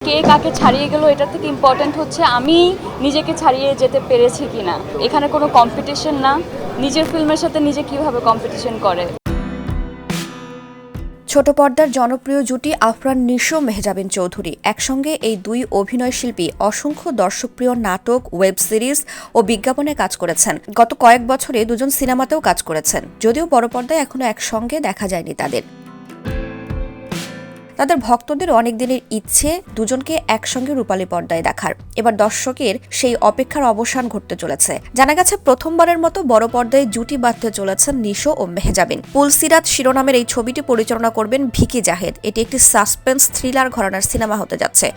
কে কাকে ছাড়িয়ে গেল এটার থেকে ইম্পর্ট্যান্ট হচ্ছে আমি নিজেকে ছাড়িয়ে যেতে পেরেছি কিনা। এখানে কোনো কম্পিটিশন না, নিজের ফিল্মের সাথে নিজে কিভাবে কম্পিটিশন করে। ছোট পর্দার জনপ্রিয় জুটি আফরান নিশো মেহজাবিন চৌধুরী। একসঙ্গে এই দুই অভিনয়শিল্পী অসংখ্য দর্শকপ্রিয় নাটক, ওয়েব সিরিজ ও বিজ্ঞাপনে কাজ করেছেন। গত কয়েক বছরে দুজন সিনেমাতেও কাজ করেছেন, যদিও বড় পর্দায় এখনো একসঙ্গে দেখা যায়নি তাদের। ভক্তদের অনেক দিনের ইচ্ছে দুজনকে একসঙ্গে রূপালী পর্দায় দেখার। এবার দর্শকের সেই অপেক্ষার অবসান ঘটতে চলেছে। জানা গেছে প্রথমবারের মতো বড় পর্দায় জুটি বাঁধতে চলেছেন নিশো ও মেহজাবিন। পুলসিরাত শিরোনামের এই ছবিটি পরিচালনা করবেন ভিকি জাহেদ। এটি একটি সাসপেন্স থ্রিলার ঘরানার সিনেমা হতে যাচ্ছে।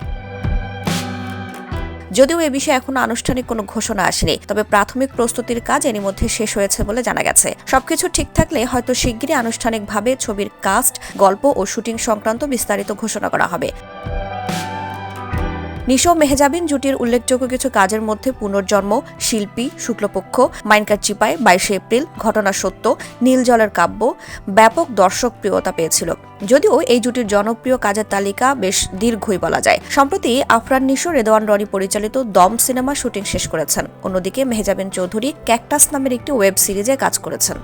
যদিও এ বিষয়ে এখনো আনুষ্ঠানিক কোনো ঘোষণা আসেনি, তবে প্রাথমিক প্রস্তুতির কাজ এরই মধ্যে শেষ হয়েছে বলে জানা গেছে। সবকিছু ঠিক থাকলে হয়তো শিগগিরই আনুষ্ঠানিকভাবে ছবির কাস্ট, গল্প ও শুটিং সংক্রান্ত বিস্তারিত ঘোষণা করা হবে। নিশো মেহজাবিন জুটির উল্লেখযোগ্য কিছু কাজের মধ্যে পুনর্জন্ম, শিল্পী, শুক্লপক্ষ, মাইনকার চিপায়, 22 এপ্রিল, ঘটনা সত্য, নীল জলের কাব্য ব্যাপক দর্শকপ্রিয়তা পেয়েছিল। যদিও এই জুটির জনপ্রিয় কাজের তালিকা বেশ দীর্ঘই বলা যায়। সম্প্রতি আফরান নিশো রেদওয়ান রনি পরিচালিত দম সিনেমা শুটিং শেষ করেছেন। অন্যদিকে মেহজাবিন চৌধুরী ক্যাকটাস নামের একটি ওয়েব সিরিজে কাজ করেছেন।